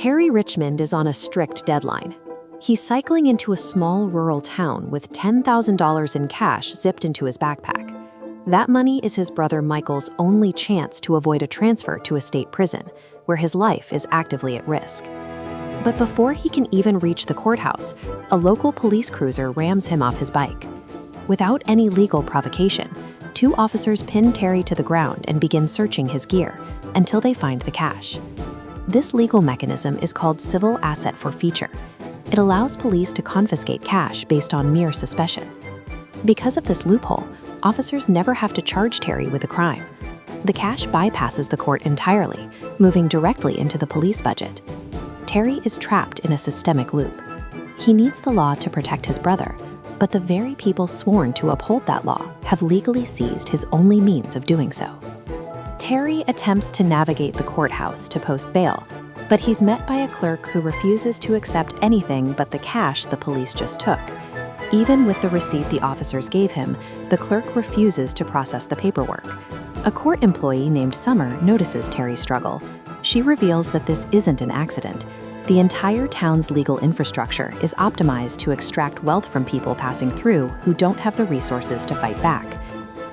Terry Richmond is on a strict deadline. He's cycling into a small rural town with $10,000 in cash zipped into his backpack. That money is his brother Michael's only chance to avoid a transfer to a state prison, where his life is actively at risk. But before he can even reach the courthouse, a local police cruiser rams him off his bike. Without any legal provocation, two officers pin Terry to the ground and begin searching his gear until they find the cash. This legal mechanism is called civil asset forfeiture. It allows police to confiscate cash based on mere suspicion. Because of this loophole, officers never have to charge Terry with a crime. The cash bypasses the court entirely, moving directly into the police budget. Terry is trapped in a systemic loop. He needs the law to protect his brother, but the very people sworn to uphold that law have legally seized his only means of doing so. Terry attempts to navigate the courthouse to post bail, but he's met by a clerk who refuses to accept anything but the cash the police just took. Even with the receipt the officers gave him, the clerk refuses to process the paperwork. A court employee named Summer notices Terry's struggle. She reveals that this isn't an accident. The entire town's legal infrastructure is optimized to extract wealth from people passing through who don't have the resources to fight back.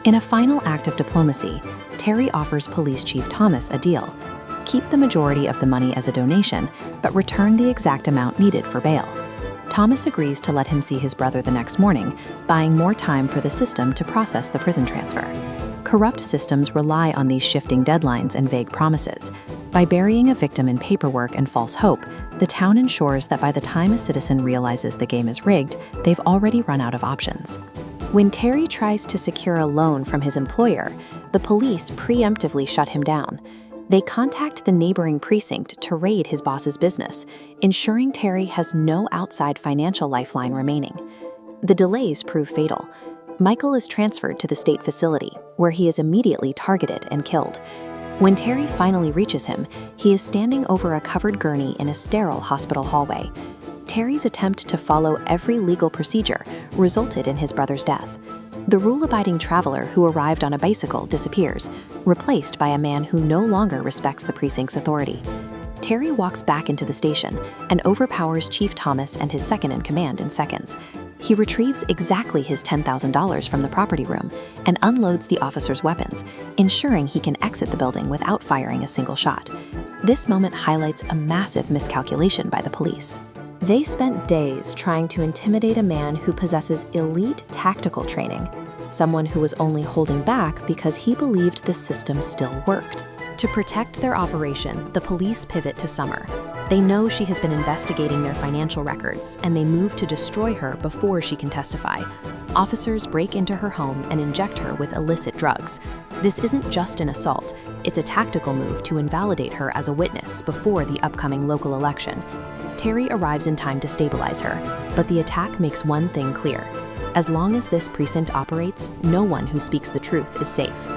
In a final act of diplomacy, Terry offers Police Chief Thomas a deal. Keep the majority of the money as a donation, but return the exact amount needed for bail. Thomas agrees to let him see his brother the next morning, buying more time for the system to process the prison transfer. Corrupt systems rely on these shifting deadlines and vague promises. By burying a victim in paperwork and false hope, the town ensures that by the time a citizen realizes the game is rigged, they've already run out of options. When Terry tries to secure a loan from his employer, the police preemptively shut him down. They contact the neighboring precinct to raid his boss's business, ensuring Terry has no outside financial lifeline remaining. The delays prove fatal. Michael is transferred to the state facility, where he is immediately targeted and killed. When Terry finally reaches him, he is standing over a covered gurney in a sterile hospital hallway. Terry's attempt to follow every legal procedure resulted in his brother's death. The rule-abiding traveler who arrived on a bicycle disappears, replaced by a man who no longer respects the precinct's authority. Terry walks back into the station and overpowers Chief Thomas and his second-in-command in seconds. He retrieves exactly his $10,000 from the property room and unloads the officer's weapons, ensuring he can exit the building without firing a single shot. This moment highlights a massive miscalculation by the police. They spent days trying to intimidate a man who possesses elite tactical training, someone who was only holding back because he believed the system still worked. To protect their operation, the police pivot to Summer. They know she has been investigating their financial records, and they move to destroy her before she can testify. Officers break into her home and inject her with illicit drugs. This isn't just an assault, it's a tactical move to invalidate her as a witness before the upcoming local election. Terry arrives in time to stabilize her, but the attack makes one thing clear. As long as this precinct operates, no one who speaks the truth is safe.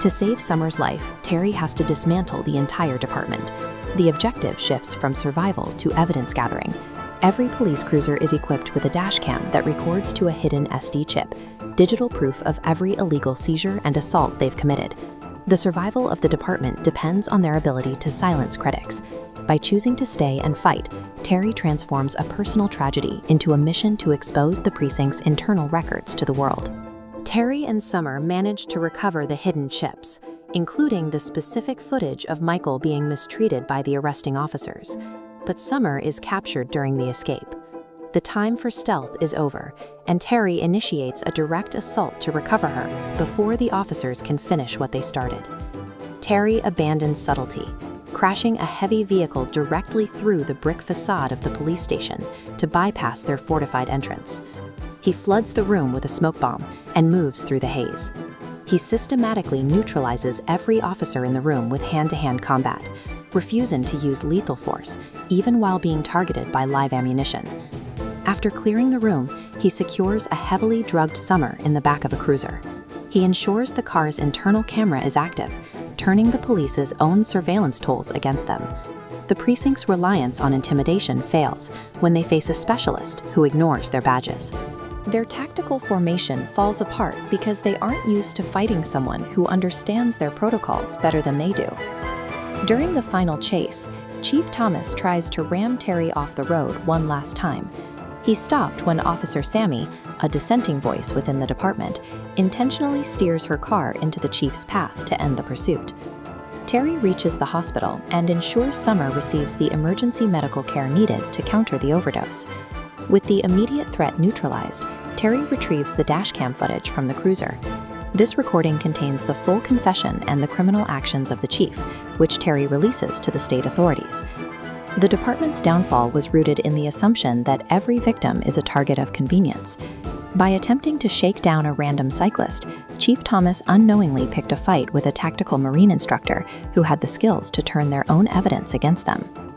To save Summer's life, Terry has to dismantle the entire department. The objective shifts from survival to evidence gathering. Every police cruiser is equipped with a dash cam that records to a hidden SD chip, digital proof of every illegal seizure and assault they've committed. The survival of the department depends on their ability to silence critics. By choosing to stay and fight, Terry transforms a personal tragedy into a mission to expose the precinct's internal records to the world. Terry and Summer manage to recover the hidden chips, including the specific footage of Michael being mistreated by the arresting officers. But Summer is captured during the escape. The time for stealth is over, and Terry initiates a direct assault to recover her before the officers can finish what they started. Terry abandons subtlety, crashing a heavy vehicle directly through the brick facade of the police station to bypass their fortified entrance. He floods the room with a smoke bomb and moves through the haze. He systematically neutralizes every officer in the room with hand-to-hand combat, refusing to use lethal force, even while being targeted by live ammunition. After clearing the room, he secures a heavily drugged Summer in the back of a cruiser. He ensures the car's internal camera is active, turning the police's own surveillance tools against them. The precinct's reliance on intimidation fails when they face a specialist who ignores their badges. Their tactical formation falls apart because they aren't used to fighting someone who understands their protocols better than they do. During the final chase, Chief Thomas tries to ram Terry off the road one last time. He's stopped when Officer Sammy, a dissenting voice within the department, intentionally steers her car into the chief's path to end the pursuit. Terry reaches the hospital and ensures Summer receives the emergency medical care needed to counter the overdose. With the immediate threat neutralized, Terry retrieves the dashcam footage from the cruiser. This recording contains the full confession and the criminal actions of the chief, which Terry releases to the state authorities. The department's downfall was rooted in the assumption that every victim is a target of convenience. By attempting to shake down a random cyclist, Chief Thomas unknowingly picked a fight with a tactical Marine instructor who had the skills to turn their own evidence against them.